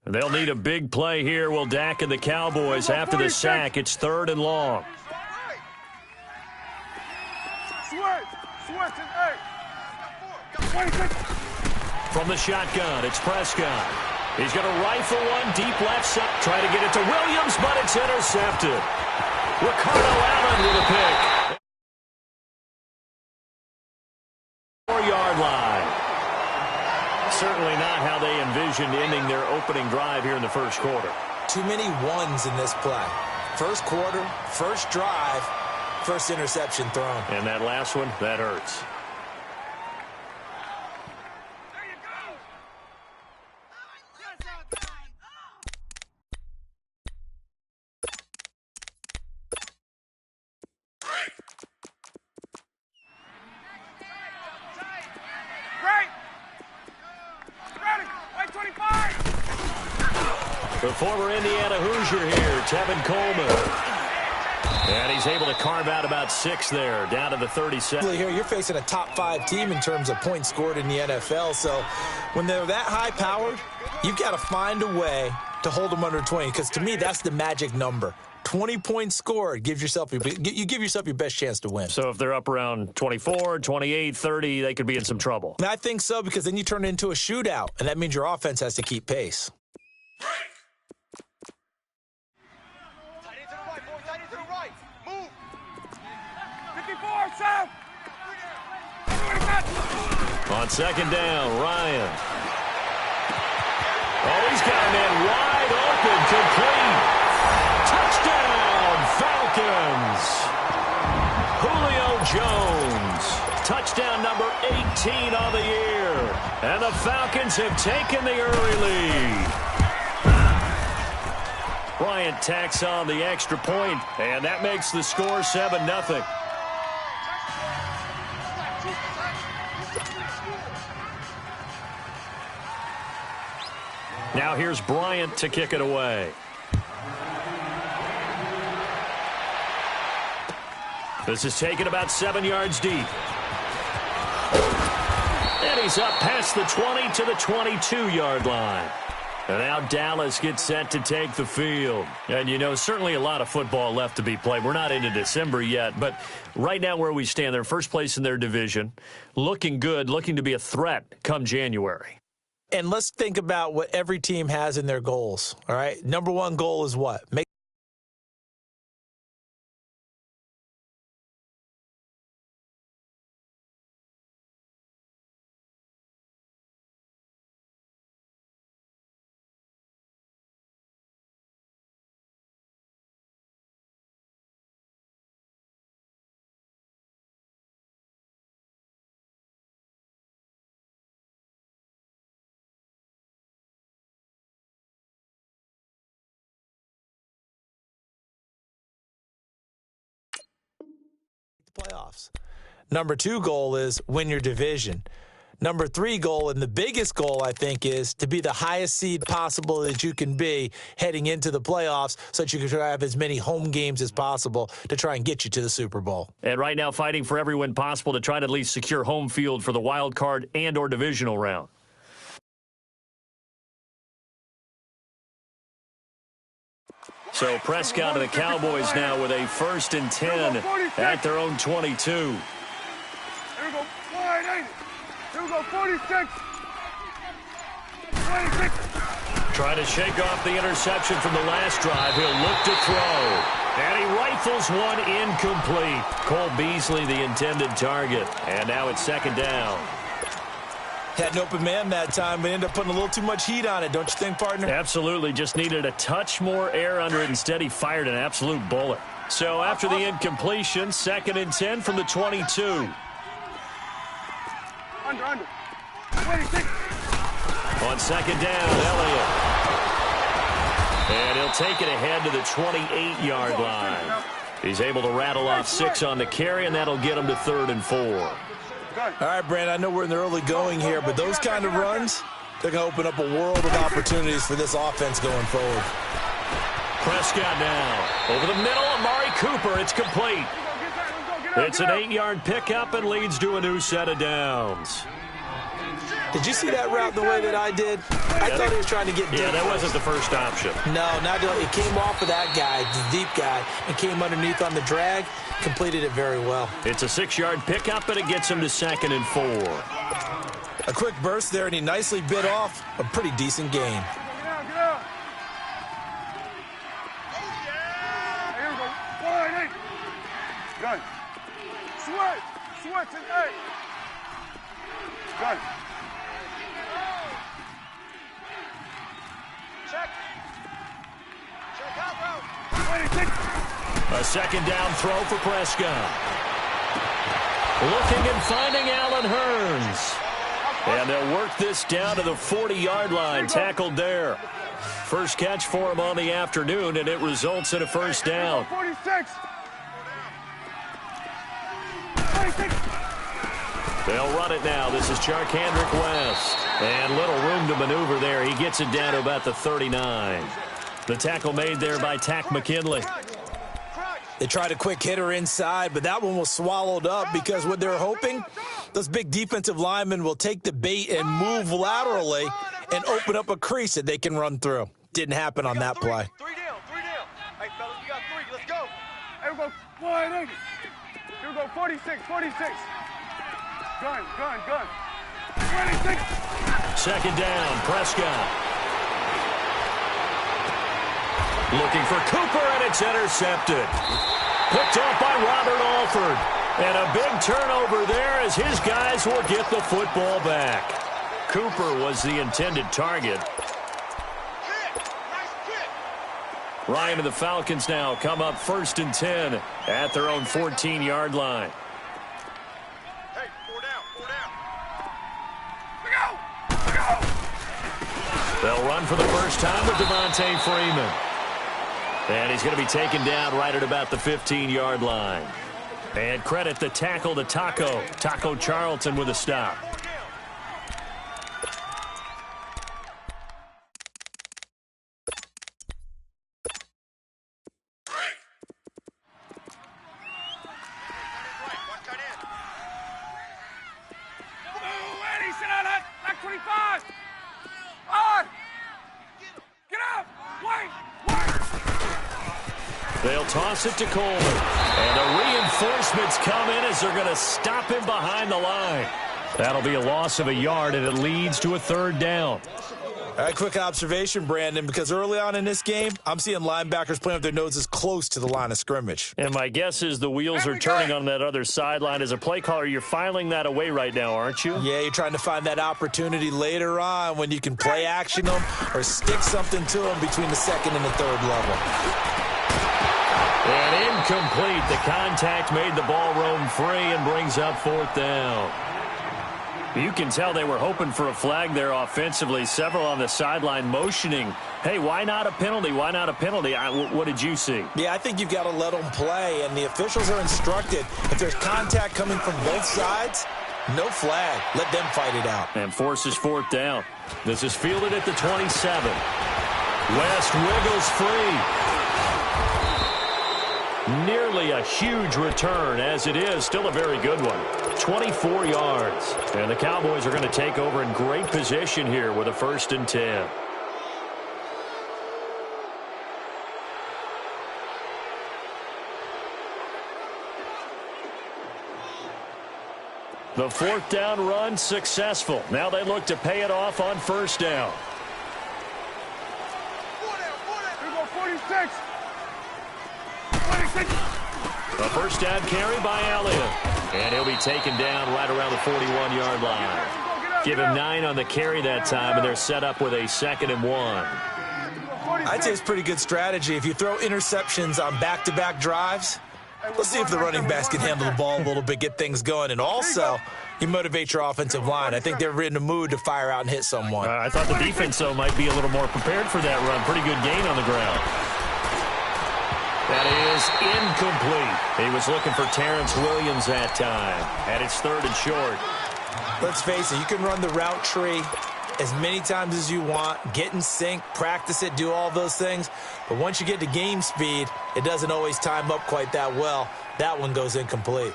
They'll need a big play here. Will Dak and the Cowboys after the sack. It's 3rd and long. From the shotgun, it's Prescott. He's going to rifle one deep left side. Try to get it to Williams, but it's intercepted. Ricardo Allen with a pick. 4-yard line. Certainly not how they envisioned ending their opening drive here in the first quarter. Too many ones in this play. First quarter, first drive, first interception thrown. And that last one, that hurts. The former Indiana Hoosier here, Tevin Coleman. And he's able to carve out about 6 there, down to the 37. Here, you're facing a top 5 team in terms of points scored in the NFL. So when they're that high-powered, you've got to find a way to hold them under 20. Because to me, that's the magic number. 20 points scored gives yourself you give yourself your best chance to win. So if they're up around 24, 28, 30, they could be in some trouble. And I think so, because then you turn it into a shootout, and that means your offense has to keep pace. On second down, Ryan. Oh, he's got a man wide open, complete. Touchdown, Falcons. Julio Jones. Touchdown number 18 on the year. And the Falcons have taken the early lead. Bryant tacks on the extra point, and that makes the score 7-0. Now here's Bryant to kick it away. This is taken about 7 yards deep. And he's up past the 20 to the 22-yard line. And now Dallas gets set to take the field. And, you know, certainly a lot of football left to be played. We're not into December yet, but right now where we stand, they're first place in their division, looking good, looking to be a threat come January. And let's think about what every team has in their goals, all right? Number one goal is what? Make playoffs. Number two goal is win your division. Number three goal, and the biggest goal, I think, is to be the highest seed possible that you can be heading into the playoffs so that you can try to have as many home games as possible to try and get you to the Super Bowl. And right now fighting for every win possible to try to at least secure home field for the wild card and or divisional round. So Prescott and the Cowboys now with a 1st and 10 at their own 22. Here we go, 180. Here we go, 46. 26. Trying to shake off the interception from the last drive. He'll look to throw. And he rifles one incomplete. Cole Beasley, the intended target. And now it's 2nd down. Had an open man that time, but ended up putting a little too much heat on it, don't you think, partner? Absolutely. Just needed a touch more air under it. Instead, he fired an absolute bullet. So after the incompletion, 2nd and 10 from the 22. Under. 26. On 2nd down, Elliott. And he'll take it ahead to the 28-yard line. He's able to rattle off 6 on the carry, and that'll get him to 3rd and 4. All right, Brandon, I know we're in the early going here, but those kind of runs, they're going to open up a world of opportunities for this offense going forward. Prescott now. Over the middle, Amari Cooper. It's complete. It's an 8-yard pickup and leads to a new set of downs. Did you see that route the way that I did? I thought he was trying to get deep. Yeah, that wasn't the first option. No, not it came off of that guy, the deep guy, and came underneath on the drag. Completed it very well. It's a 6-yard pickup, and it gets him to 2nd and 4. A quick burst there, and he nicely bit off a pretty decent gain. Get out, get out. Hey, here we go. Wide 8. Gun. Switch and 8. Gun. Check out, bro. 26. A 2nd down throw for Prescott. Looking and finding Allen Hurns. And they'll work this down to the 40-yard line. Tackled there. First catch for him on the afternoon, and it results in a first down. 46. 26. They'll run it now. This is Charkandrick West. And little room to maneuver there. He gets it down to about the 39. The tackle made there by Tack McKinley. They tried a quick hitter inside, but that one was swallowed up because what they're hoping, those big defensive linemen will take the bait and move laterally and open up a crease that they can run through. Didn't happen on that play. 3 down. Hey, fellas, we got 3. Let's go. Here we go. Wide 80. Here we go. 46. Gun. 26. 2nd down, Prescott. Looking for Cooper, and it's intercepted. Picked off by Robert Alford. And a big turnover there as his guys will get the football back. Cooper was the intended target. Ryan and the Falcons now come up 1st and 10 at their own 14-yard line. Hey, 4 down. We go. They'll run for the first time with Devontae Freeman. And he's going to be taken down right at about the 15-yard line. And credit the tackle to Taco Charlton with a stop. They'll toss it to Coleman. And the reinforcements come in as they're going to stop him behind the line. That'll be a loss of a yard, and it leads to a 3rd down. All right, quick observation, Brandon, because early on in this game, I'm seeing linebackers playing with their noses close to the line of scrimmage. And my guess is the wheels are turning on that other sideline. As a play caller, you're filing that away right now, aren't you? Yeah, you're trying to find that opportunity later on when you can play action them or stick something to them between the 2nd and the 3rd level. And incomplete. The contact made the ball roam free and brings up 4th down. You can tell they were hoping for a flag there offensively. Several on the sideline motioning, hey, why not a penalty? Why not a penalty? What did you see? Yeah, I think you've got to let them play, and the officials are instructed if there's contact coming from both sides, no flag. Let them fight it out. And forces 4th down. This is fielded at the 27. West wiggles free. Nearly a huge return, as it is still a very good one. 24 yards. And the Cowboys are going to take over in great position here with a 1st and 10. The 4th down run successful. Now they look to pay it off on 1st down. 4 down. Here we go. 46. 26. A 1st down carry by Elliott. And he'll be taken down right around the 41-yard line. Give him 9 on the carry that time, and they're set up with a 2nd and 1. I'd say it's pretty good strategy. If you throw interceptions on back-to-back drives, let's see if the running backs can handle the ball a little bit, get things going. And also, you motivate your offensive line. I think they're in the mood to fire out and hit someone. I thought the defense, though, might be a little more prepared for that run. Pretty good gain on the ground. That is incomplete. He was looking for Terrence Williams that time. And it's 3rd and short. Let's face it, you can run the route tree as many times as you want, get in sync, practice it, do all those things. But once you get to game speed, it doesn't always time up quite that well. That one goes incomplete.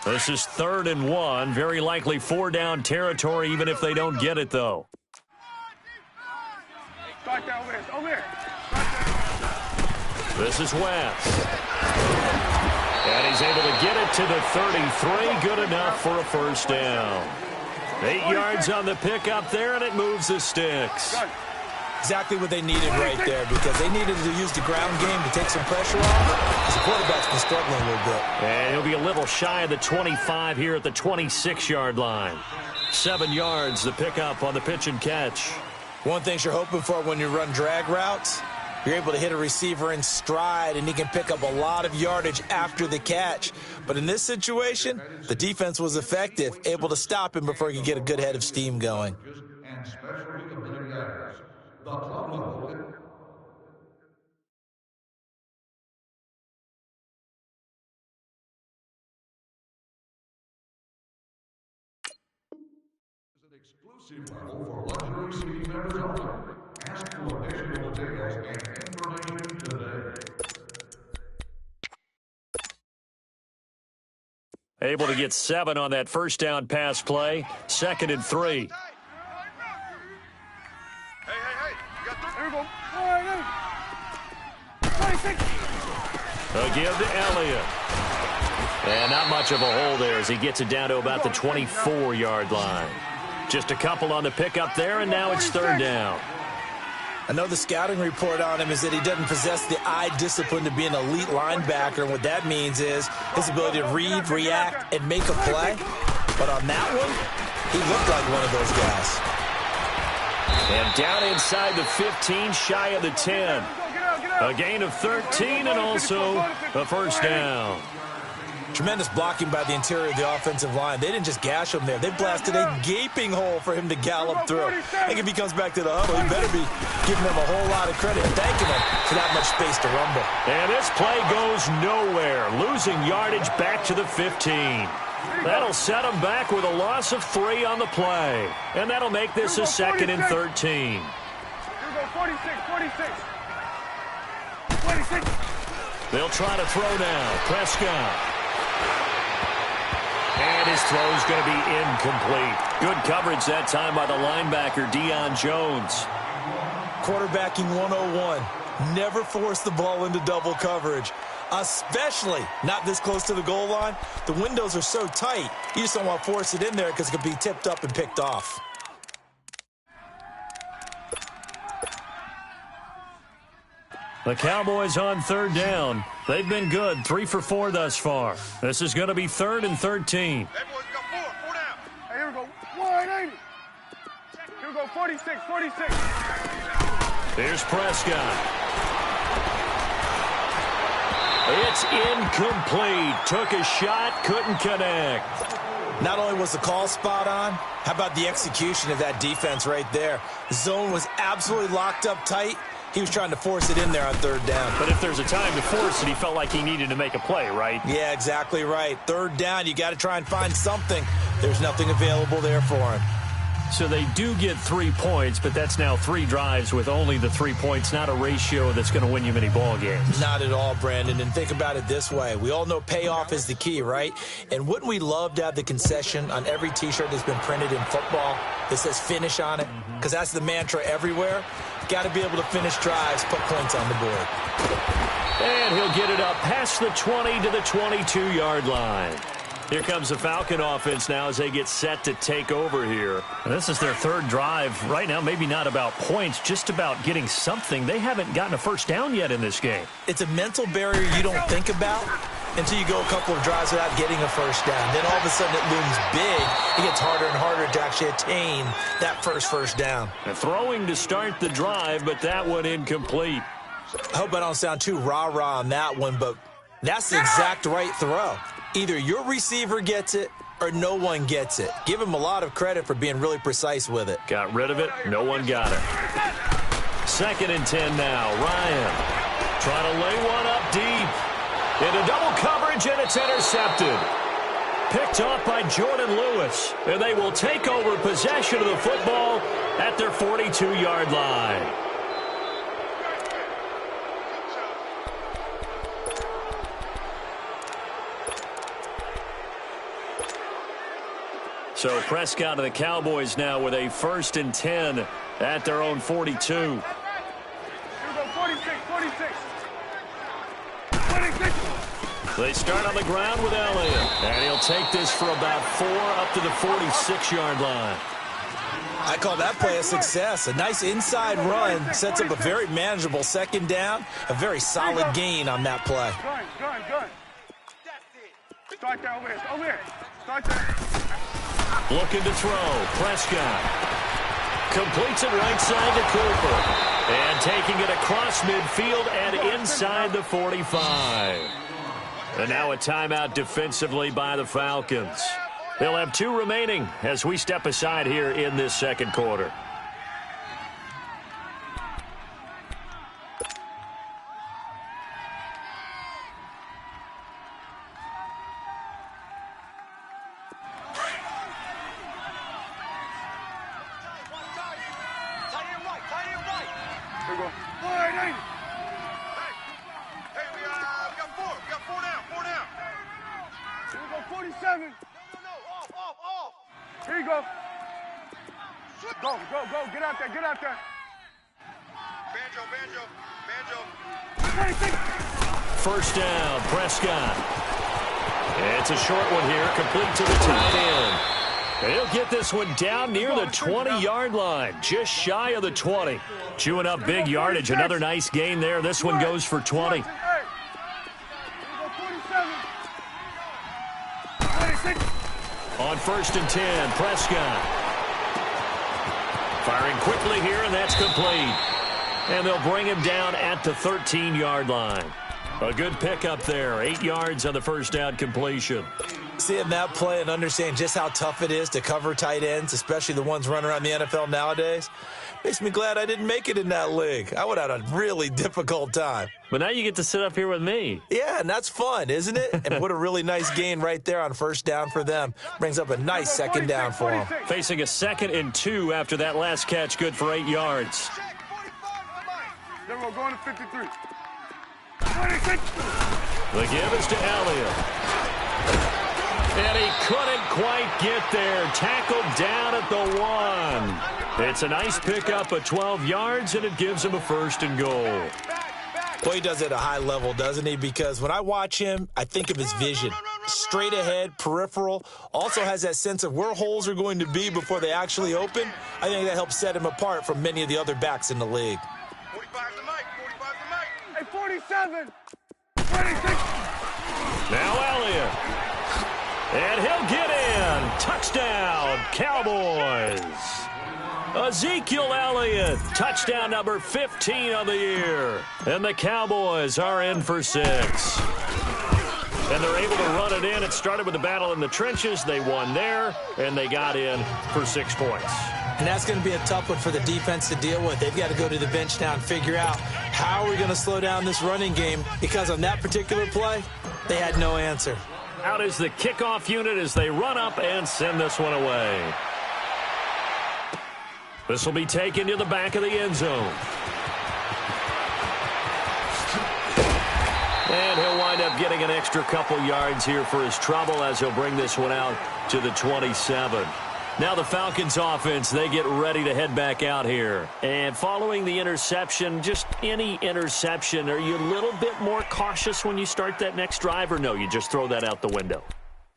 This is 3rd and 1. Very likely 4-down territory, even if they don't get it, though. Start that over there. Over there. This is West. And he's able to get it to the 33. Good enough for a first down. 8 yards on the pickup there, and it moves the sticks. Exactly what they needed right there, because they needed to use the ground game to take some pressure off, because the quarterback's been struggling a little bit. And he'll be a little shy of the 25 here at the 26-yard line. 7 yards, the pickup on the pitch and catch. One thing you're hoping for when you run drag routes, you're able to hit a receiver in stride, and he can pick up a lot of yardage after the catch. But in this situation, the defense was effective, able to stop him before he could get a good head of steam going. Exclusive level for luxury seating members only. Ask for additional details and information today. Able to get 7 on that first down pass play. 2nd and 3. Hey, you got 3. Here we go. 26. A give to Elliott. And not much of a hole there as he gets it down to about the 24-yard line. Just a couple on the pickup there, and now it's 3rd down. I know the scouting report on him is that he doesn't possess the eye discipline to be an elite linebacker, and what that means is his ability to read, react, and make a play. But on that one, he looked like one of those guys. And down inside the 15, shy of the 10. A gain of 13 and also a first down. Tremendous blocking by the interior of the offensive line. They didn't just gash him there. They blasted a gaping hole for him to gallop through. I think if he comes back to the huddle, he better be giving them a whole lot of credit and thanking them for that much space to rumble. And this play goes nowhere, losing yardage back to the 15. That'll set him back with a loss of 3 on the play. And that'll make this a 2nd and 13. Here we go, 46. 26. They'll try to throw now. Prescott. And his throw's going to be incomplete. Good coverage that time by the linebacker, Deion Jones. Quarterbacking 101. Never force the ball into double coverage, especially not this close to the goal line. The windows are so tight, you just don't want to force it in there because it could be tipped up and picked off. The Cowboys on 3rd down. They've been good, 3 for 4 thus far. This is going to be 3rd and 13. Hey, boys, we got 4 down. Hey, here we go. 180. Here we go, 46. Here's Prescott. It's incomplete. Took a shot, couldn't connect. Not only was the call spot on, how about the execution of that defense right there? The zone was absolutely locked up tight. He was trying to force it in there on 3rd down. But if there's a time to force it, he felt like he needed to make a play, right? Yeah, exactly right. 3rd down, you got to try and find something. There's nothing available there for him. So they do get 3 points, but that's now 3 drives with only the 3 points, not a ratio that's going to win you many ball games. Not at all, Brandon. And think about it this way. We all know payoff is the key, right? And wouldn't we love to have the concession on every T-shirt that's been printed in football that says finish on it? Because that's the mantra everywhere. Got to be able to finish drives, put points on the board. And he'll get it up past the 20 to the 22-yard line. Here comes the Falcon offense now as they get set to take over here. And this is their 3rd drive. Right now, maybe not about points, just about getting something. They haven't gotten a first down yet in this game. It's a mental barrier you don't think about until you go a couple of drives without getting a first down. Then all of a sudden it looms big. It gets harder and harder to actually attain that first down. And throwing to start the drive, but that one incomplete. I hope I don't sound too rah-rah on that one, but that's the exact right throw. Either your receiver gets it or no one gets it. Give him a lot of credit for being really precise with it. Got rid of it. No one got it. 2nd and 10 now. Ryan trying to lay one up deep. Into double coverage, and it's intercepted. Picked off by Jordan Lewis. And they will take over possession of the football at their 42-yard line. So Prescott and the Cowboys now with a 1st and 10 at their own 42. Here we go, 46, 46. 26. They start on the ground with Elliott. And he'll take this for about 4 up to the 46-yard line. I call that play a success. A nice inside run sets up a very manageable 2nd down. A very solid gain on that play. Gun. Start there, over here. Start there. Looking to throw. Prescott completes it right side to Cooper. And taking it across midfield and inside the 45. And now a timeout defensively by the Falcons. They'll have 2 remaining as we step aside here in this 2nd quarter. Here we go. All right, hey. Hey, we got 4. We got 4 down. 4 down. Here we go, 47. No. Off. Here you go. Go. Get out there. Banjo. 26. 1st down, Prescott. It's a short one here, complete to the tight end. He'll get this one down near the 20-yard line, just shy of the 20. Chewing up big yardage, another nice gain there. This one goes for 20. Hey. Here we go, 47. 26. On 1st and 10, Prescott. Firing quickly here, and that's complete. And they'll bring him down at the 13-yard line. A good pickup there, 8 yards on the 1st down completion. Seeing that play and understanding just how tough it is to cover tight ends, especially the ones running around the NFL nowadays, makes me glad I didn't make it in that league. I would have had a really difficult time. But now you get to sit up here with me. Yeah, and that's fun, isn't it? And what a really nice gain right there on 1st down for them. Brings up a nice 2nd down for them. Facing a 2nd and 2 after that last catch, good for 8 yards. Then we're going to 53. 26. The give is to Elliott. And he couldn't quite get there. Tackled down at the 1. It's a nice pickup of 12 yards, and it gives him a 1st and goal. Well, he does it at a high level, doesn't he? Because when I watch him, I think of his vision. Straight ahead, peripheral. Also has that sense of where holes are going to be before they actually open. I think that helps set him apart from many of the other backs in the league. 45 the mic. Hey, 47. 26. Now Elliott. And he'll get in. Touchdown, Cowboys. Ezekiel Elliott, touchdown number 15 of the year. And the Cowboys are in for 6. And they're able to run it in. It started with the battle in the trenches. They won there, and they got in for 6 points. And that's going to be a tough one for the defense to deal with. They've got to go to the bench now and figure out how are we going to slow down this running game, because on that particular play, they had no answer. Out is the kickoff unit as they run up and send this one away. This will be taken to the back of the end zone. And he'll wind up getting an extra couple yards here for his trouble as he'll bring this one out to the 27. Now the Falcons offense, they get ready to head back out here. And following the interception, just any interception, are you a little bit more cautious when you start that next drive, or no, you just throw that out the window?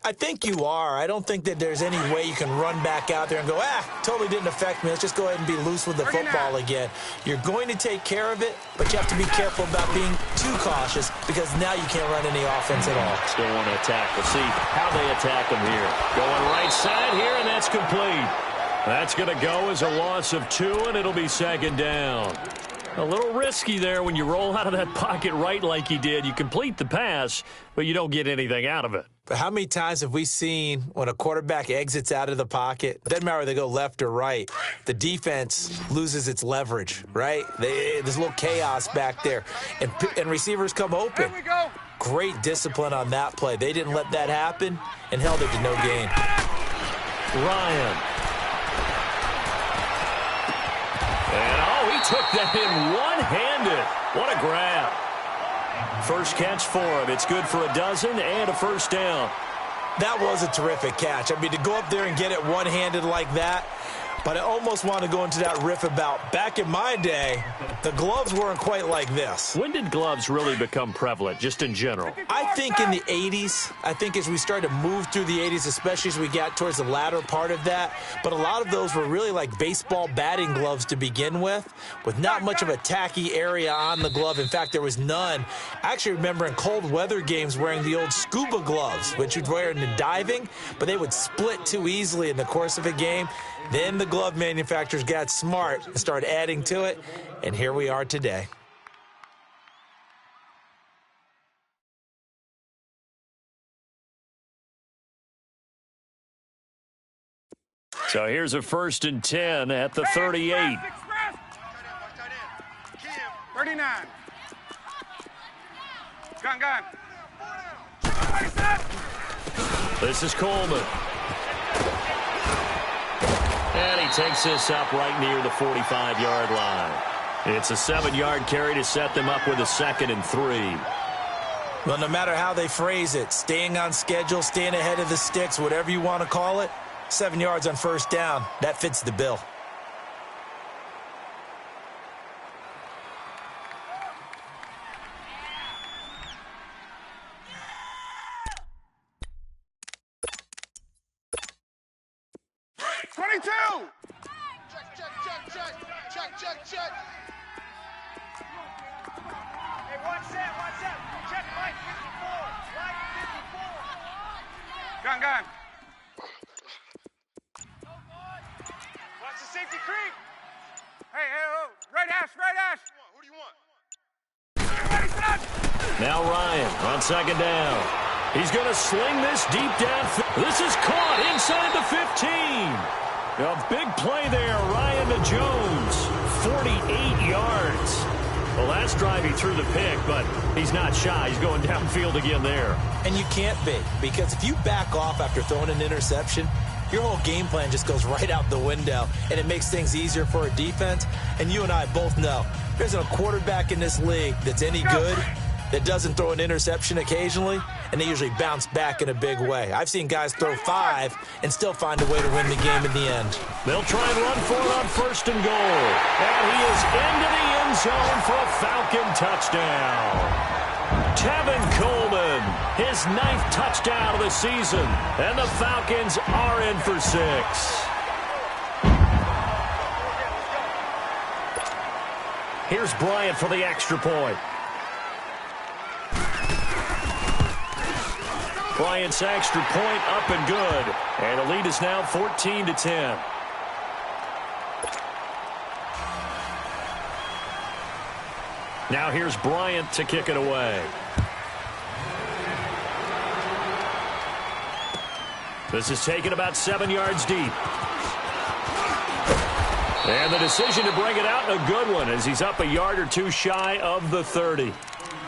I think you are. I don't think that there's any way you can run back out there and go, totally didn't affect me. Let's just go ahead and be loose with the football again. You're going to take care of it, but you have to be careful about being too cautious, because now you can't run any offense at all. Still want to attack. We'll see how they attack him here. Going right side here, and that's complete. That's going to go as a loss of 2, and it'll be 2nd down. A little risky there when you roll out of that pocket right like you did. You complete the pass, but you don't get anything out of it. But how many times have we seen when a quarterback exits out of the pocket, it doesn't matter whether they go left or right, the defense loses its leverage, right? There's a little chaos back there, and receivers come open. Here we go. Great discipline on that play. They didn't let that happen and held it to no gain. Ryan. And, he took that in one-handed. What a grab. First catch for him. It's good for a dozen and a 1st down. That was a terrific catch. I mean, to go up there and get it one-handed like that, but I almost want to go into that riff about back in my day, the gloves weren't quite like this. When did gloves really become prevalent, just in general? I think in the 80s. I think as we started to move through the 80s, especially as we got towards the latter part of that. But a lot of those were really like baseball batting gloves to begin with not much of a tacky area on the glove. In fact, there was none. I actually remember in cold weather games wearing the old scuba gloves, which you'd wear in the diving, but they would split too easily in the course of a game. Then the glove manufacturers got smart and started adding to it, and here we are today. So here's a 1st and 10 at the 38. 39. Gun. This is Coleman. And he takes this up right near the 45-yard line. It's a 7-yard carry to set them up with a 2nd and 3. Well, no matter how they phrase it, staying on schedule, staying ahead of the sticks, whatever you want to call it, 7 yards on 1st down, that fits the bill. Check. Hey, watch that. Check right 54. Gun. Watch the safety creep. Hey, right hash. Who do you want? Ready, set. Now Ryan on 2nd down. He's going to sling this deep downfield. This is caught inside the 15. A big play there, Ryan to Jones. 48 yards. Well, last drive he threw the pick, but he's not shy. He's going downfield again there. And you can't be, because if you back off after throwing an interception, your whole game plan just goes right out the window, and it makes things easier for a defense. And you and I both know there's a quarterback in this league that's any good that doesn't throw an interception occasionally, and they usually bounce back in a big way. I've seen guys throw 5 and still find a way to win the game in the end. They'll try and run for it on 1st and goal. And he is into the end zone for a Falcon touchdown. Tevin Coleman, his 9th touchdown of the season, and the Falcons are in for 6. Here's Bryant for the extra point. Bryant's extra point up and good. And the lead is now 14-10. Now here's Bryant to kick it away. This is taken about 7 yards deep. And the decision to bring it out, a good one, as he's up a yard or two shy of the 30.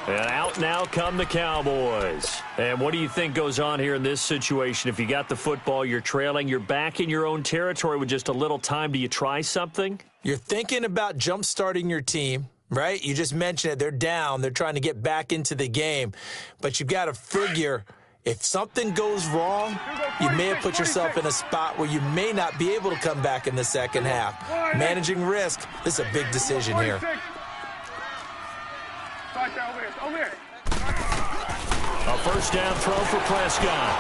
And out now come the Cowboys. And what do you think goes on here in this situation? If you got the football, you're trailing, you're back in your own territory with just a little time. Do you try something? You're thinking about jump-starting your team, right? You just mentioned it. They're down. They're trying to get back into the game. But you've got to figure, if something goes wrong, you may have put yourself in a spot where you may not be able to come back in the second half. Managing risk, this is a big decision here. Over here. A 1st down throw for Prescott.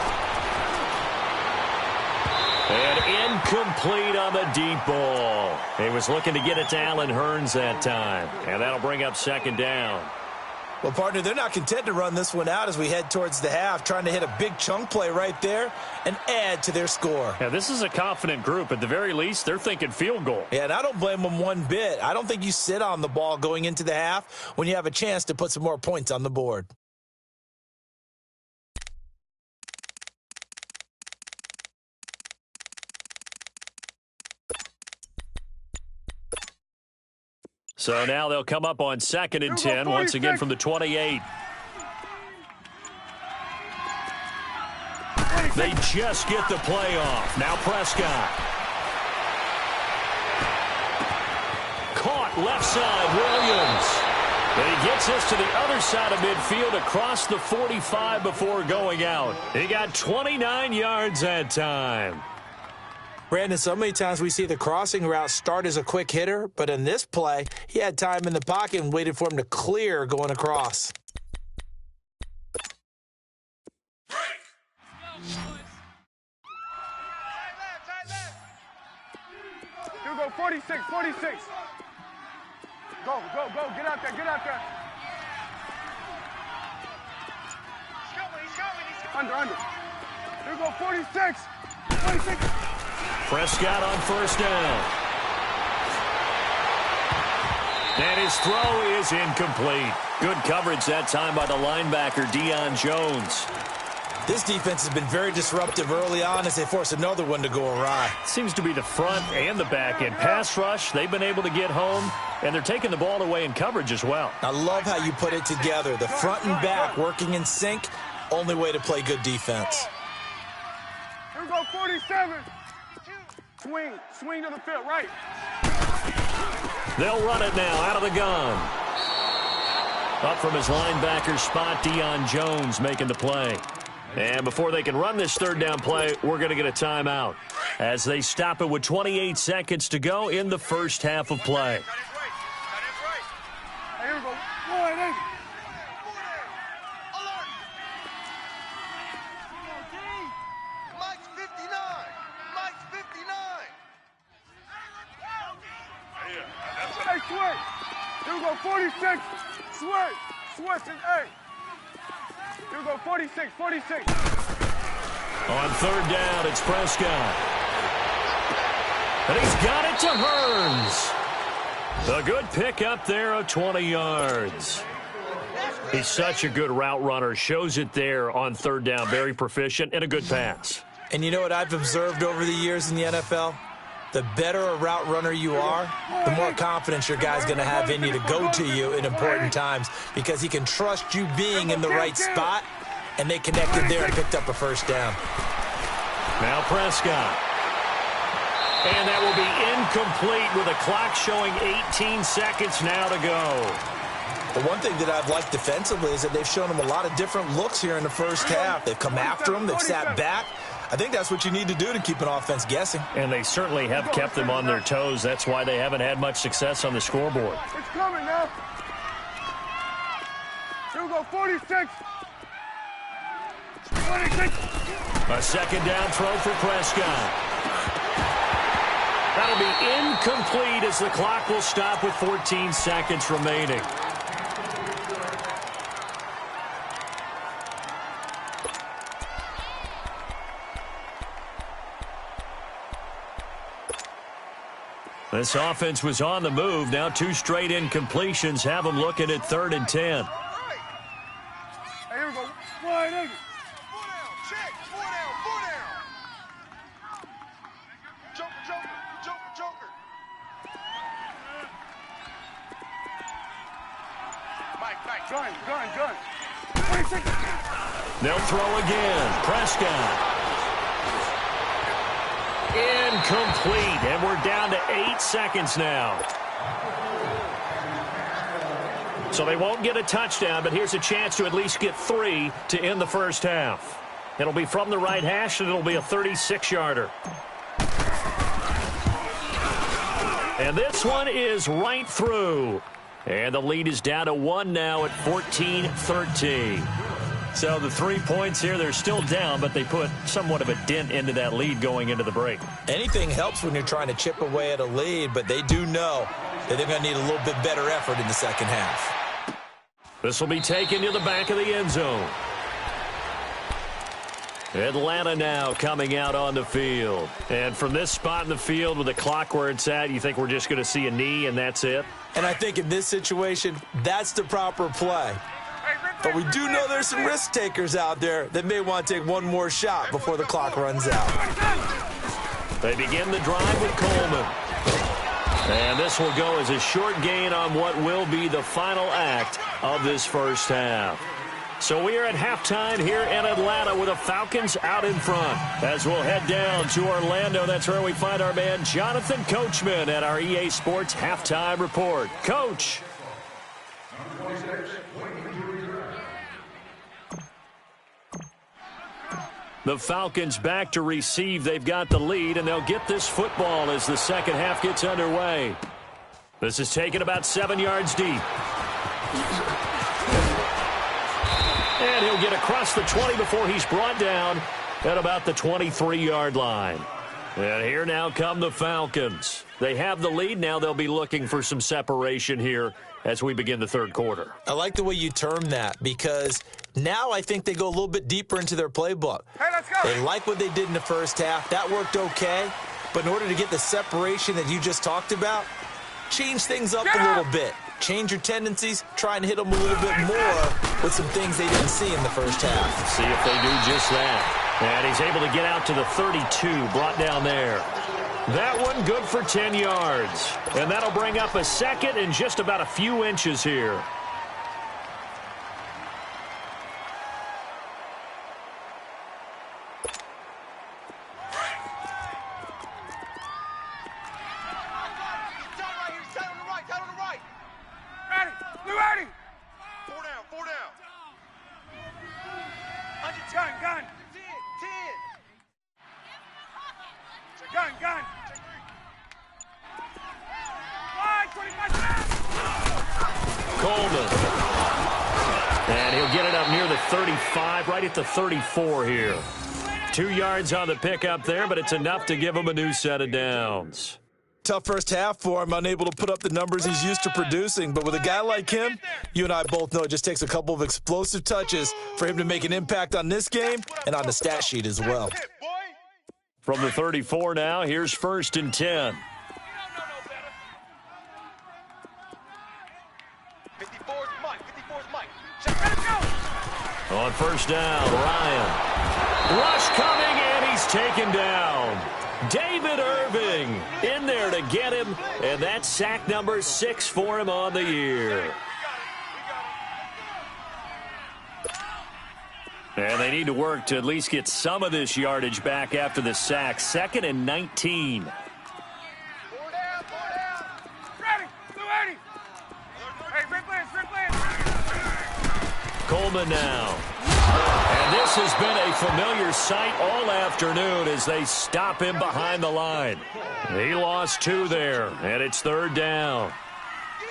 And incomplete on the deep ball. He was looking to get it to Allen Hurns that time. And that'll bring up 2nd down. Well, partner, they're not content to run this one out as we head towards the half, trying to hit a big chunk play right there and add to their score. Yeah, this is a confident group. At the very least, they're thinking field goal. Yeah, and I don't blame them one bit. I don't think you sit on the ball going into the half when you have a chance to put some more points on the board. So now they'll come up on 2nd and 10, once again from the 28. They just get the play off. Now Prescott. Caught left side, Williams. And he gets us to the other side of midfield across the 45 before going out. He got 29 yards that time. Brandon, so many times we see the crossing route start as a quick hitter, but in this play, he had time in the pocket and waited for him to clear going across. Here we go, 46, 46. Go, go, go, get out there, get out there. Under. Here we go, 46, 46. Prescott on first down. And his throw is incomplete. Good coverage that time by the linebacker, Deion Jones. This defense has been very disruptive early on as they force another one to go awry. Seems to be the front and the back end. Pass rush, they've been able to get home, and they're taking the ball away in coverage as well. I love how you put it together. The front and back working in sync, only way to play good defense. Here we go, 47. Swing to the field, right. They'll run it now out of the gun. Up from his linebacker spot, Deion Jones making the play. And before they can run this third down play, we're going to get a timeout as they stop it with 28 seconds to go in the first half of play. Here we go. 180. Mike's 59. Mike's 59. Hey, switch. Here we go, 46. Switch is 8. Here we go, 46, 46. On third down, it's Prescott. And he's got it to Hearns. A good pickup there of 20 yards. He's such a good route runner. Shows it there on third down. Very proficient and a good pass. And you know what I've observed over the years in the NFL? The better a route runner you are, the more confidence your guy's going to have in you to go to you in important times because he can trust you being in the right spot, and they connected there and picked up a first down. Now Prescott. And that will be incomplete with a clock showing 18 seconds now to go. The one thing that I've liked defensively is that they've shown him a lot of different looks here in the first half. They've come after him. They've sat back. I think that's what you need to do to keep an offense guessing. And they certainly have kept them on their toes. That's why they haven't had much success on the scoreboard. It's coming now. Here we go, 46. 26. A second down throw for Prescott. That'll be incomplete as the clock will stop with 14 seconds remaining. This offense was on the move. Now two straight incompletions have them looking at 3rd and 10. Hey, here we go. 180. 4 down. Check. 4 down. 4 down. Joker. Mike. Gun. 26. They'll throw again. Prescott. Incomplete, and we're down to 8 seconds now. So they won't get a touchdown, but here's a chance to at least get 3 to end the first half. It'll be from the right hash, and it'll be a 36-yarder. And this one is right through. And the lead is down to 1 now at 14-13. So the 3 points here, they're still down, but they put somewhat of a dent into that lead going into the break. Anything helps when you're trying to chip away at a lead, but they do know that they're going to need a little bit better effort in the second half. This will be taken to the back of the end zone. Atlanta now coming out on the field. And from this spot in the field with the clock where it's at, you think we're just going to see a knee and that's it? And I think in this situation, that's the proper play. But we do know there's some risk takers out there that may want to take one more shot before the clock runs out. They begin the drive with Coleman. And this will go as a short gain on what will be the final act of this first half. So we are at halftime here in Atlanta with the Falcons out in front. As we'll head down to Orlando, that's where we find our man Jonathan Coachman at our EA Sports Halftime Report. Coach. The Falcons back to receive. They've got the lead, and they'll get this football as the second half gets underway. This is taken about 7 yards deep. And he'll get across the 20 before he's brought down at about the 23-yard line. And here now come the Falcons. They have the lead. Now they'll be looking for some separation here as we begin the third quarter. I like the way you term that because now I think they go a little bit deeper into their playbook. Hey, let's go. They like what they did in the first half. That worked okay. But in order to get the separation that you just talked about, change things up a little bit. Change your tendencies. Try and hit them a little bit more with some things they didn't see in the first half. See if they do just that. And he's able to get out to the 32, brought down there. That one good for 10 yards. And that'll bring up a second and just about a few inches here. Ready. 4 down. Gun. 10. Gun. 25. Coleman. And he'll get it up near the 35, right at the 34 here. 2 yards on the pickup there, but it's enough to give him a new set of downs. Tough first half for him, unable to put up the numbers he's used to producing. But with a guy like him, you and I both know it just takes a couple of explosive touches for him to make an impact on this game and on the stat sheet as well. From the 34 now, here's 1st and 10. 54's Mike. On first down, Ryan. Rush coming, and he's taken down. David Irving in there to get him, and that's sack number 6 for him on the year. And they need to work to at least get some of this yardage back after the sack. 2nd and 19. 4 down. Ready. 280. Hey, replay. Coleman now. And this has been a familiar sight all afternoon as they stop him behind the line. He lost 2 there, and it's 3rd down.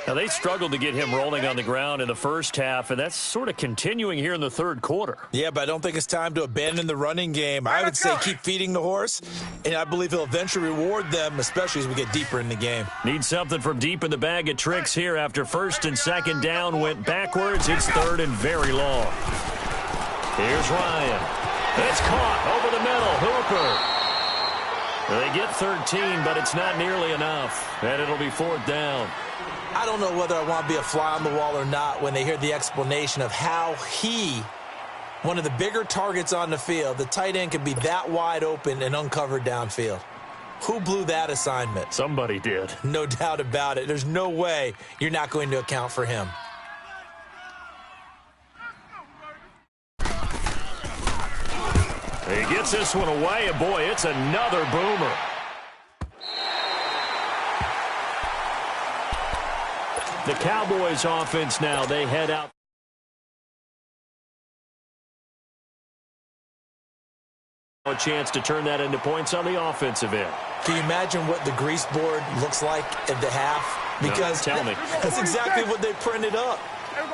Now, they struggled to get him rolling on the ground in the first half, and that's sort of continuing here in the third quarter. Yeah, but I don't think it's time to abandon the running game. I would say keep feeding the horse, and I believe he'll eventually reward them, especially as we get deeper in the game. Need something from deep in the bag of tricks here after 1st and 2nd down went backwards. It's 3rd and very long. Here's Ryan. It's caught over the middle. Hooper. They get 13, but it's not nearly enough, and it'll be 4th down. I don't know whether I want to be a fly on the wall or not when they hear the explanation of how one of the bigger targets on the field, the tight end, could be that wide open and uncovered downfield. Who blew that assignment? Somebody did. No doubt about it. There's no way you're not going to account for him. He gets this one away, and boy, it's another boomer. The Cowboys offense now, they head out. A chance to turn that into points on the offensive end. Can you imagine what the grease board looks like at the half? Because no, tell me. That's exactly what they printed up.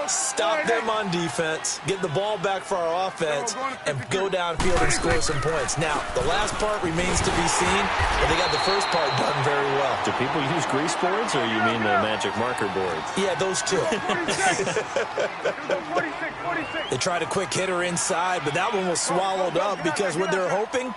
Stop them on defense, get the ball back for our offense, and go downfield and score some points. Now, the last part remains to be seen, but they got the first part done very well. Do people use grease boards, or you mean the magic marker boards? Yeah, those two. 46. They tried a quick hitter inside, but that one was swallowed up because what they're hoping,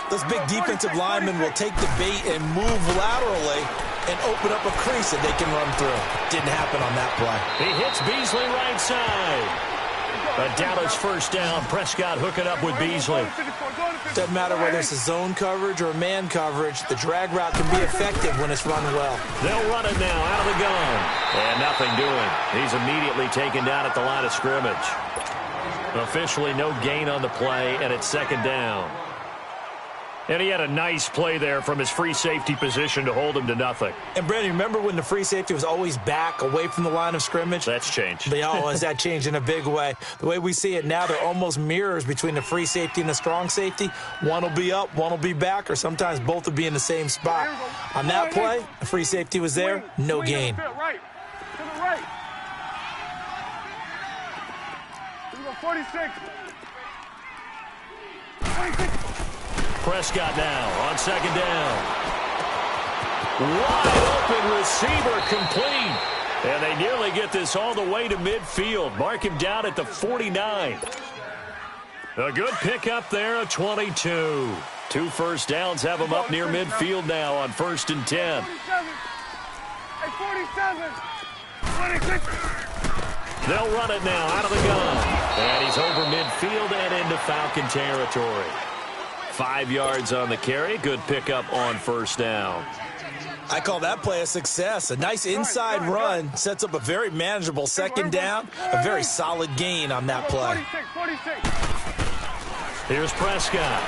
those big defensive linemen will take the bait and move laterally and open up a crease that they can run through. Didn't happen on that play. He hits Beasley right side. A Dallas first down. Prescott hooking up with Beasley. Doesn't matter whether it's a zone coverage or a man coverage, the drag route can be effective when it's run well. They'll run it now out of the gun. And nothing doing. He's immediately taken down at the line of scrimmage. Officially no gain on the play, and it's 2nd down. And he had a nice play there from his free safety position to hold him to nothing. And, Brandon, remember when the free safety was always back away from the line of scrimmage? That's changed. But, has that changed in a big way? The way we see it now, they're almost mirrors between the free safety and the strong safety. One will be up, one will be back, or sometimes both will be in the same spot. On that play, the free safety was there, no gain. Right. To the right. Here we go, 46. 26. Prescott now on second down. Wide open receiver complete. And they nearly get this all the way to midfield. Mark him down at the 49. A good pickup there, a 22. 2 first downs have him up near midfield now on 1st and 10. 47. 26. They'll run it now out of the gun. And he's over midfield and into Falcon territory. 5 yards on the carry. Good pickup on 1st down. I call that play a success. A nice inside run sets up a very manageable 2nd down. A very solid gain on that play. 46. Here's Prescott.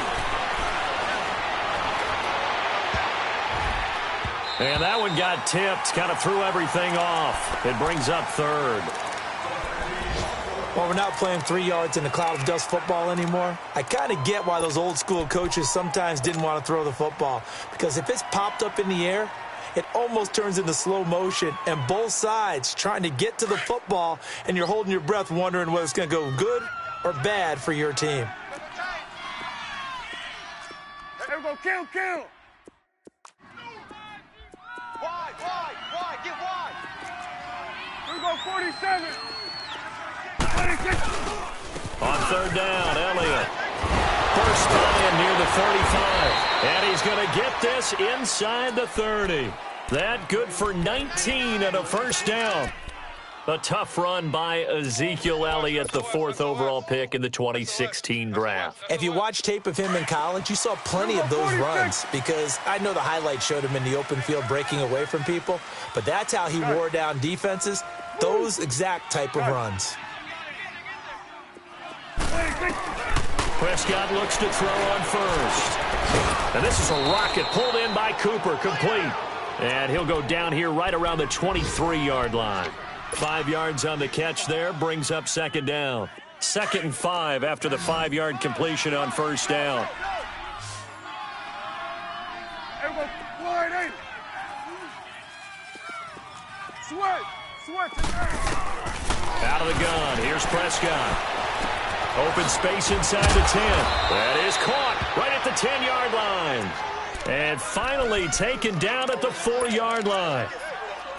And that one got tipped. Kind of threw everything off. It brings up 3rd. Well, we're not playing 3 yards in a cloud of dust football anymore. I kind of get why those old school coaches sometimes didn't want to throw the football. Because if it's popped up in the air, it almost turns into slow motion. And both sides trying to get to the football, and you're holding your breath wondering whether it's going to go good or bad for your team. Here we go, kill. Wide, get wide. Here we go, 47. 26. On 3rd down, Elliott. First man near the 35. And he's going to get this inside the 30. That good for 19 and a 1st down. A tough run by Ezekiel Elliott, the 4th overall pick in the 2016 draft. If you watch tape of him in college, you saw plenty of those runs, because I know the highlight showed him in the open field breaking away from people, but that's how he wore down defenses, those exact type of runs. Prescott looks to throw on 1st. And this is a rocket pulled in by Cooper, complete. And he'll go down here right around the 23-yard line. 5 yards on the catch there, brings up 2nd down. 2nd and 5 after the 5-yard completion on 1st down. Here we go, wide 8. Sweat. Out of the gun, here's Prescott. Open space inside the 10. That is caught right at the 10-yard line. And finally taken down at the 4-yard line.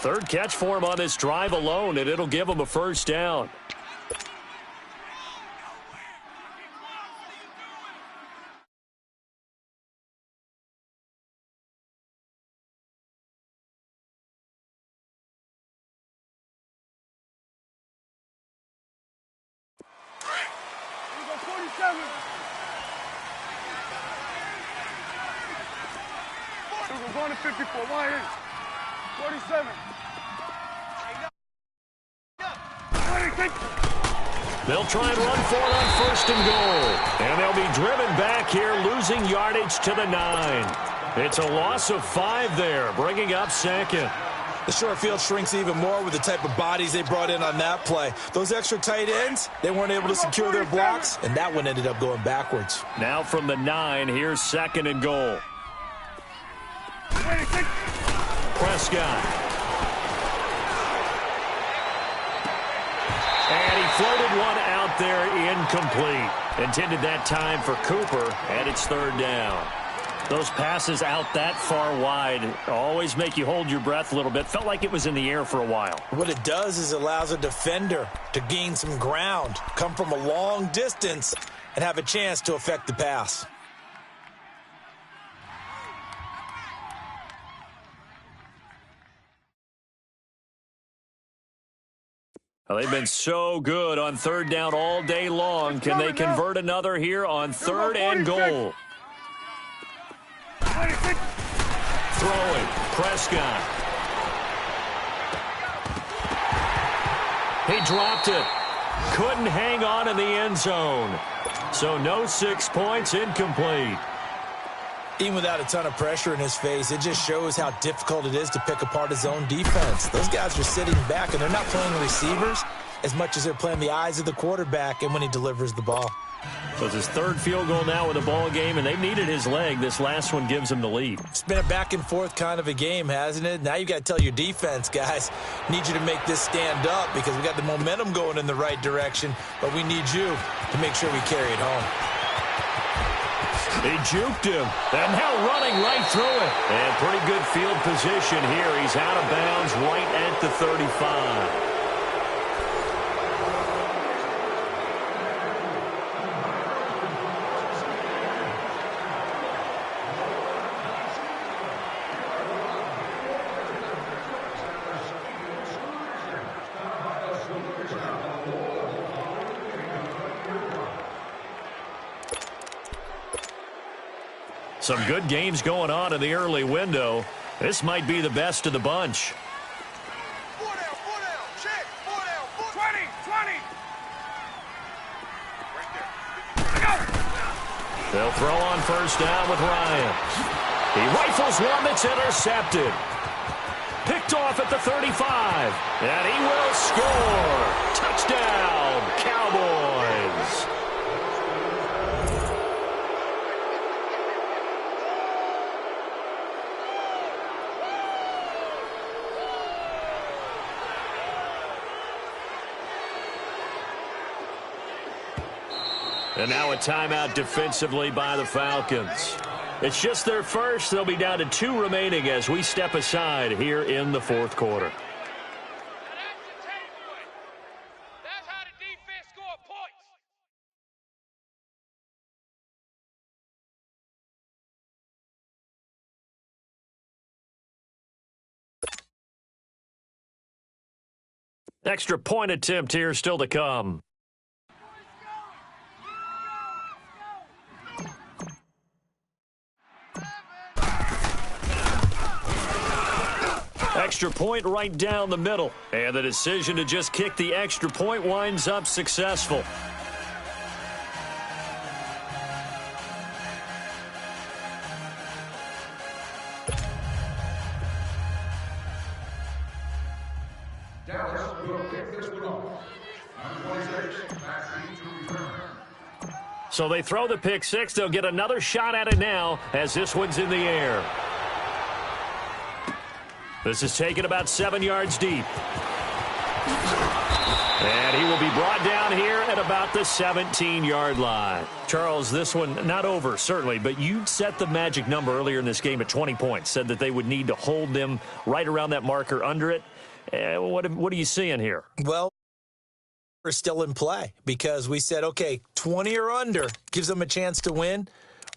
3rd catch for him on this drive alone, and it'll give him a 1st down. Here we go, 47. Here we go, going to 54. Wide 8. 47. 26. They'll try and run for it on 1st and goal. And they'll be driven back here, losing yardage to the 9. It's a loss of 5 there, bringing up 2nd. The short field shrinks even more with the type of bodies they brought in on that play. Those extra tight ends, they weren't able to secure their blocks, and that one ended up going backwards. Now from the 9, here's 2nd and goal. 26. Prescott. And he floated one out there incomplete. Intended that time for Cooper, and it's 3rd down. Those passes out that far wide always make you hold your breath a little bit. Felt like it was in the air for a while. What it does is it allows a defender to gain some ground, come from a long distance, and have a chance to affect the pass. Well, they've been so good on 3rd down all day long. Can they convert another here on 3rd and goal? 26. Throwing, Prescott. He dropped it. Couldn't hang on in the end zone. So no 6 points, incomplete. Even without a ton of pressure in his face, it just shows how difficult it is to pick apart his own defense. Those guys are sitting back, and they're not playing receivers as much as they're playing the eyes of the quarterback and when he delivers the ball. So it's his third field goal now in the ball game, and they've needed his leg. This last one gives him the lead. It's been a back-and-forth kind of a game, hasn't it? Now you got to tell your defense, guys, need you to make this stand up because we got the momentum going in the right direction, but we need you to make sure we carry it home. He juked him, and now running right through it. And pretty good field position here. He's out of bounds right at the 35. Some good games going on in the early window. This might be the best of the bunch. 4 down, check, 4 down, 20, 20. They'll throw on first down with Ryan. He rifles one that's intercepted. Picked off at the 35. And he will score. Touchdown, Cowboys. And now a timeout defensively by the Falcons. It's just their first. They'll be down to 2 remaining as we step aside here in the fourth quarter. That's how the defense score points. Extra point attempt here still to come. Extra point right down the middle. And the decision to just kick the extra point winds up successful. Dallas will kick this one off. Number 26, Matthew to return. So they throw the pick six. They'll get another shot at it now as this one's in the air. This is taken about 7 yards deep. And he will be brought down here at about the 17-yard line. Charles, this one not over, certainly, but you set the magic number earlier in this game at 20 points, said that they would need to hold them right around that marker under it. What are you seeing here? Well, we're still in play because we said, okay, 20 or under gives them a chance to win.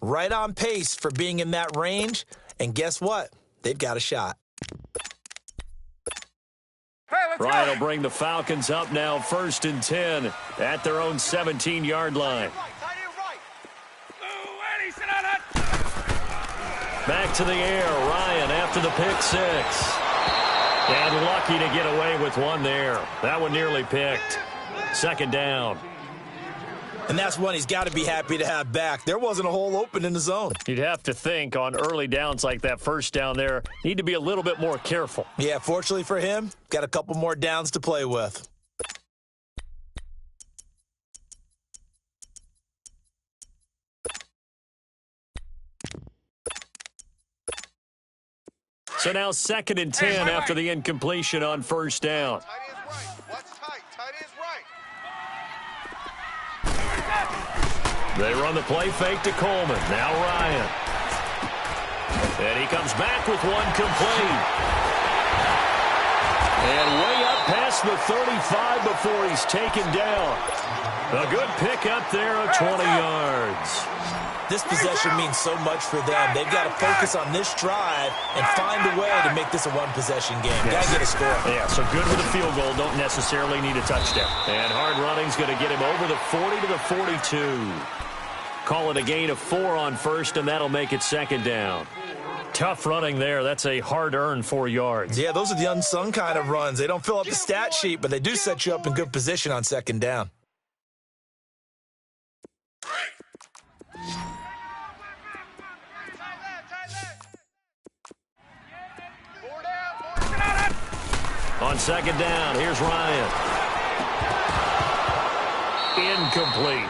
Right on pace for being in that range. And guess what? They've got a shot. Ryan will bring the Falcons up now, 1st and 10 at their own 17-yard line. Back to the air, Ryan after the pick six. And lucky to get away with one there. That one nearly picked. 2nd down. And that's one he's got to be happy to have back. There wasn't a hole open in the zone. You'd have to think on early downs like that, 1st down there, need to be a little bit more careful. Yeah, fortunately for him, got a couple more downs to play with. So now 2nd and 10 after the incompletion on 1st down. Tight end's right. Watch tight. Tight end's right. They run the play fake to Coleman. Now Ryan. And he comes back with one complete. And way up past the 35 before he's taken down. A good pick up there of 20 yards. This possession means so much for them. They've got to focus on this drive and find a way to make this a one-possession game. Got to get a score. Yeah, so good with a field goal. Don't necessarily need a touchdown. And hard running's going to get him over the 40 to the 42. Call it a gain of 4 on 1st, and that'll make it 2nd down. Tough running there. That's a hard-earned 4 yards. Yeah, those are the unsung kind of runs. They don't fill up the stat sheet, but they do set you up in good position on 2nd down. On second down, here's Ryan. Incomplete.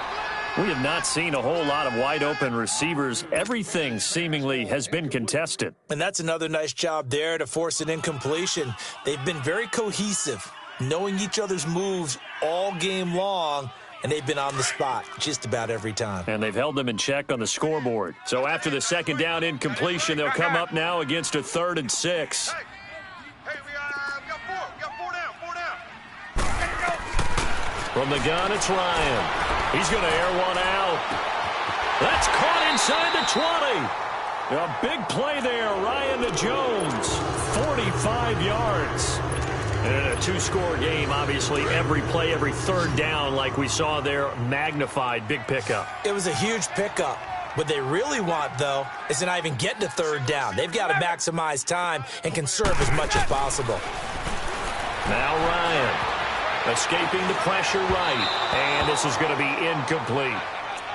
We have not seen a whole lot of wide-open receivers. Everything seemingly has been contested. And that's another nice job there to force an incompletion. They've been very cohesive, knowing each other's moves all game long, and they've been on the spot just about every time. And they've held them in check on the scoreboard. So after the second down incompletion, they'll come up now against a 3rd and 6. Hey, we got four. We got four down. From the gun, it's Ryan. He's going to air one out. That's caught inside the 20. A big play there, Ryan to Jones. 45 yards. And in a 2-score game, obviously, every play, every 3rd down, like we saw there, magnified. Big pickup. It was a huge pickup. What they really want, though, is to not even get to 3rd down. They've got to maximize time and conserve as much as possible. Now Ryan. Escaping the pressure right. And this is going to be incomplete.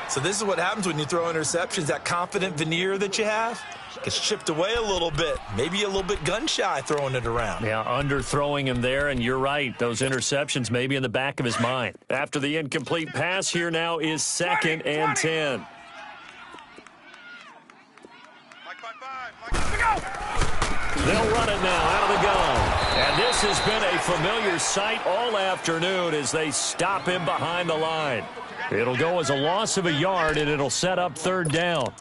So this is what happens when you throw interceptions. That confident veneer that you have gets chipped away a little bit. Maybe a little bit gun-shy throwing it around. Yeah, underthrowing him there, and you're right. Those interceptions may be in the back of his mind. After the incomplete pass, here now is 2nd and 10. They'll run it now out of the gun. And this has been a familiar sight all afternoon as they stop him behind the line. It'll go as a loss of a yard, and it'll set up 3rd down.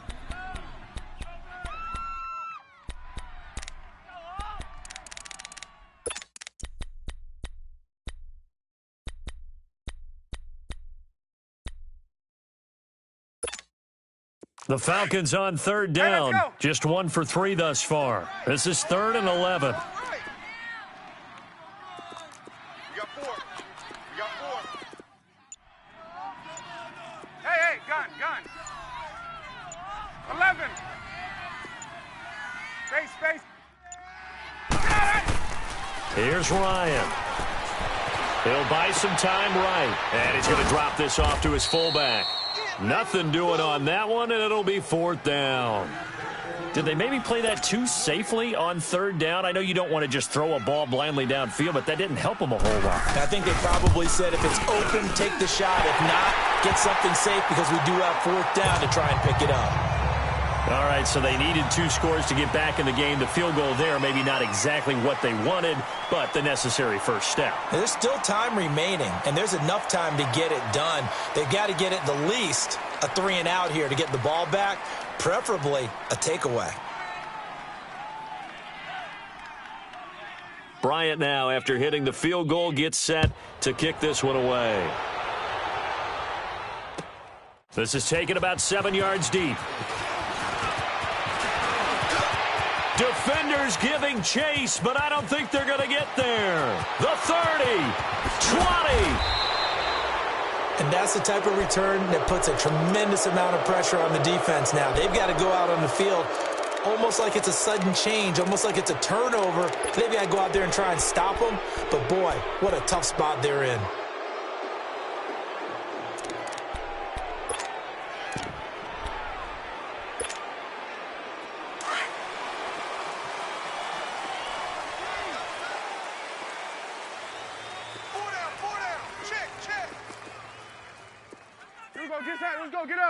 The Falcons on 3rd down. Just 1 for 3 thus far. This is 3rd and 11. We got four. Hey, gun. 11. Space. Here's Ryan. He'll buy some time right. And he's going to drop this off to his fullback. Nothing doing on that one, and it'll be 4th down. Did they maybe play that too safely on 3rd down? I know you don't want to just throw a ball blindly downfield, but that didn't help them a whole lot. I think they probably said if it's open, take the shot. If not, get something safe because we do have 4th down to try and pick it up. All right, so they needed 2 scores to get back in the game. The field goal there, maybe not exactly what they wanted, but the necessary first step. There's still time remaining, and there's enough time to get it done. They've got to get it the least a 3-and-out here to get the ball back, preferably a takeaway. Bryant now, after hitting the field goal, gets set to kick this one away. This is taken about 7 yards deep. Defenders giving chase, but I don't think they're going to get there. The 30, 20. And that's the type of return that puts a tremendous amount of pressure on the defense now. They've got to go out on the field almost like it's a sudden change, almost like it's a turnover. They've got to go out there and try and stop them. But, boy, what a tough spot they're in.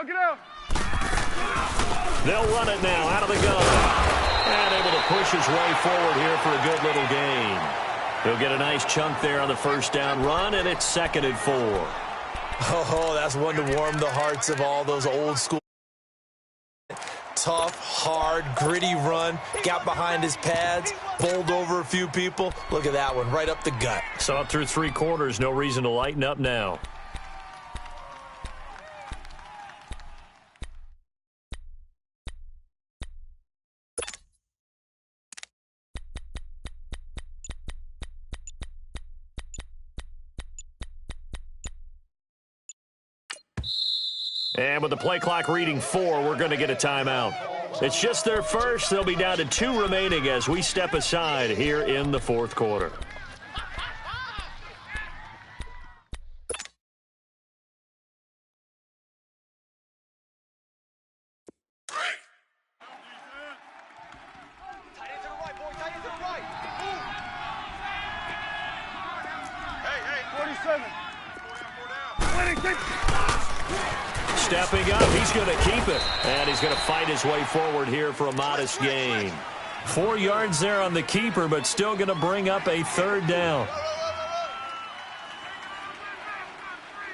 Get out. They'll run it now out of the gun. And able to push his way forward here for a good little gain. He'll get a nice chunk there on the 1st down run, and it's 2nd and 4. Oh, that's one to warm the hearts of all those old school. Tough, hard, gritty run. Got behind his pads, bowled over a few people. Look at that one, right up the gut. So up through 3 quarters, no reason to lighten up now. And with the play clock reading 4, we're going to get a timeout. It's just their first. They'll be down to 2 remaining as we step aside here in the 4th quarter. 47. 26. Stepping up, he's going to keep it. And he's going to fight his way forward here for a modest gain. 4 yards there on the keeper, but still going to bring up a third down. You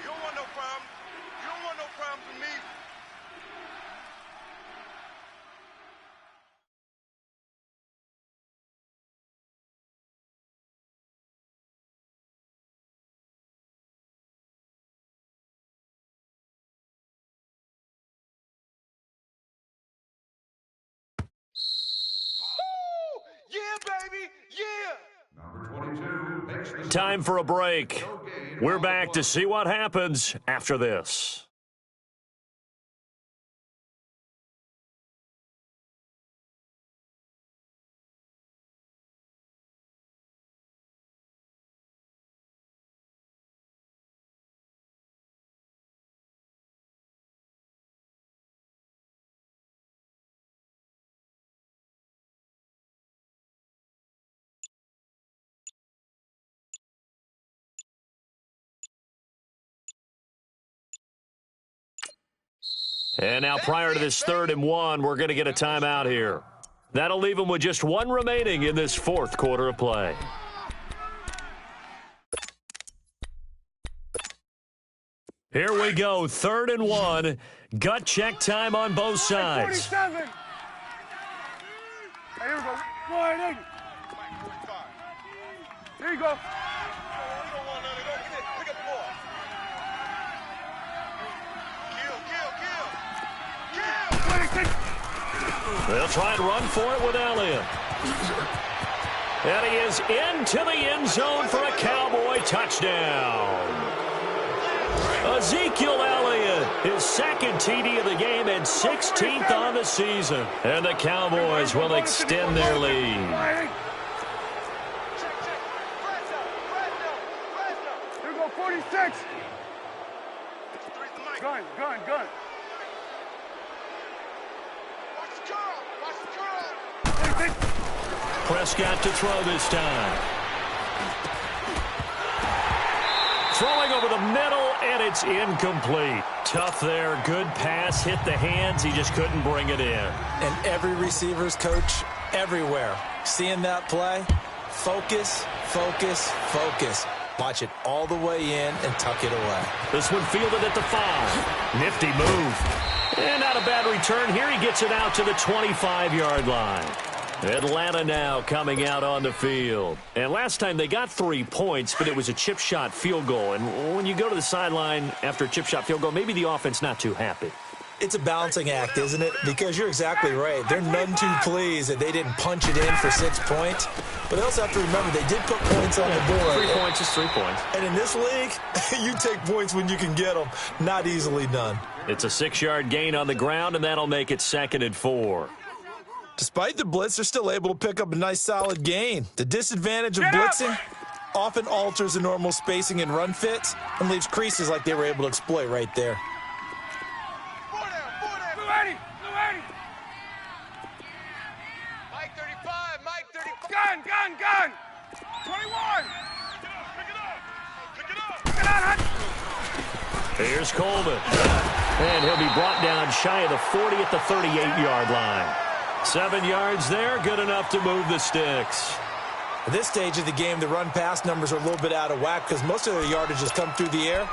don't want no problem. You don't want no problem from me. Yeah, baby. Yeah. Number 22 makes the Time for a break. We're back to see what happens after this. And now prior to this 3rd and 1, we're going to get a timeout here. That'll leave them with just 1 remaining in this 4th quarter of play. Here we go, 3rd and 1. Gut check time on both sides. 47. Hey, here we go. Go ahead, Mike, 45. Here you go. We don't want none of those. Look at the ball. Kill. 26. They'll try and run for it with Elliott. And he is into the end zone for a Cowboy touchdown. Ezekiel Elliott, his 2nd TD of the game and 16th on the season. And the Cowboys will extend their lead. Here we go, 46. Gun. Watch the curl. Watch the curl. 26. Prescott to throw this time. Throwing over the middle, and it's incomplete. Tough there. Good pass. Hit the hands. He just couldn't bring it in. And every receiver's coach everywhere. Seeing that play, focus. Watch it all the way in and tuck it away. This one fielded at the 5. Nifty move. And not a bad return. Here he gets it out to the 25-yard line. Atlanta now coming out on the field. And last time they got 3 points, but it was a chip shot field goal. And when you go to the sideline after a chip shot field goal, maybe the offense not too happy. It's a balancing act, isn't it? Because you're exactly right. They're none too pleased that they didn't punch it in for 6 points. But they also have to remember they did put points on the board. 3 points is 3 points. And in this league, you take points when you can get them. Not easily done. It's a 6-yard gain on the ground, and that'll make it 2nd and 4. Despite the blitz, they're still able to pick up a nice solid gain. The disadvantage of blitzing often alters the normal spacing and run fits and leaves creases like they were able to exploit right there. 280. Mike 35. Mike 35. Gun. 21. Pick it up. Get out, Hutch. Here's Coleman. And he'll be brought down shy of the 40 at the 38-yard line. 7 yards there, good enough to move the sticks. At this stage of the game, the run-pass numbers are a little bit out of whack because most of their yardage has come through the air.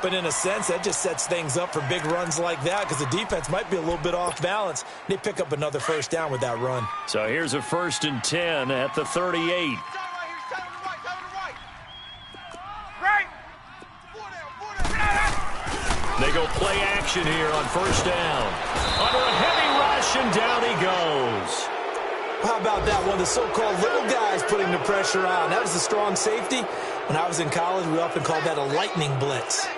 But in a sense, that just sets things up for big runs like that because the defense might be a little bit off balance. They pick up another first down with that run. So here's a 1st and 10 at the 38. Right. They go play action here on 1st down. Under a heavy rush, and down he goes. How about that? One of the so-called little guys putting the pressure on. That was the strong safety. When I was in college, we often called that a lightning blitz.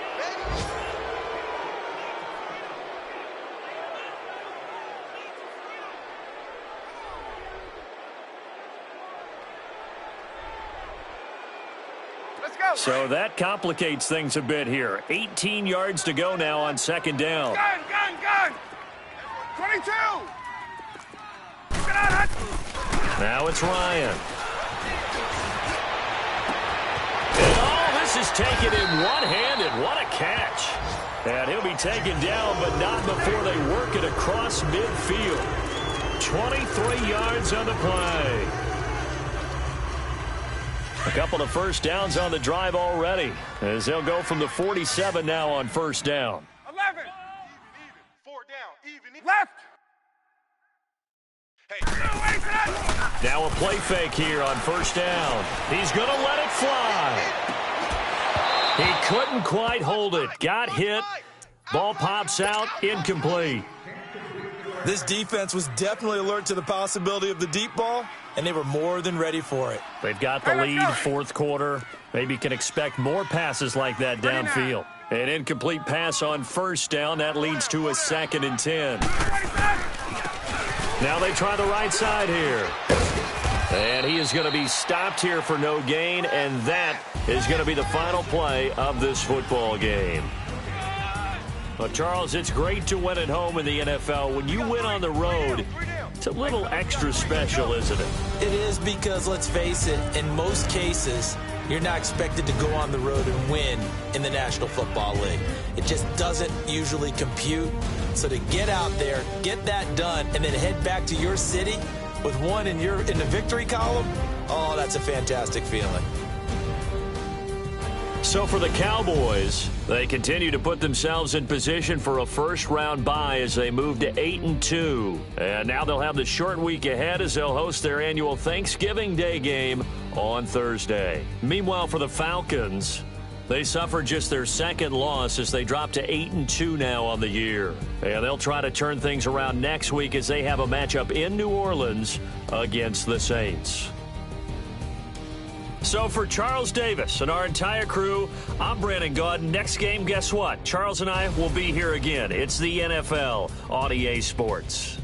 Let's go. So that complicates things a bit here. 18 yards to go now on 2nd down. Gun. 22. Get out, Hutch. Now it's Ryan. And this just take it in one-handed. What a catch. And he'll be taken down, but not before they work it across midfield. 23 yards on the play. A couple of first downs on the drive already, as they'll go from the 47 now on first down. 11. Even. 4 down. Even. Left. Hey. Now a play fake here on first down. He's going to let it fly. He couldn't quite hold it. Got hit. Ball pops out. Incomplete. This defense was definitely alert to the possibility of the deep ball, and they were more than ready for it. They've got the lead fourth quarter. Maybe can expect more passes like that downfield. An incomplete pass on first down. That leads to a 2nd and 10. Now they try the right side here. And he is going to be stopped here for no gain, and that is going to be the final play of this football game. Well, Charles, it's great to win at home in the NFL. When you win on the road, it's a little extra special, isn't it? It is, because, let's face it, in most cases, you're not expected to go on the road and win in the National Football League. It just doesn't usually compute. So to get out there, get that done, and then head back to your city with one in the victory column, oh, that's a fantastic feeling. So for the Cowboys, they continue to put themselves in position for a first-round bye as they move to 8-2. And now they'll have the short week ahead as they'll host their annual Thanksgiving Day game on Thursday. Meanwhile, for the Falcons, they suffered just their 2nd loss as they drop to 8-2 now on the year. And they'll try to turn things around next week as they have a matchup in New Orleans against the Saints. So for Charles Davis and our entire crew, I'm Brandon Gaudin. Next game, guess what? Charles and I will be here again. It's the NFL on EA Sports.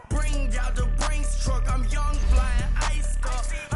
Bring out the Brinks truck, I'm young, flying ice up.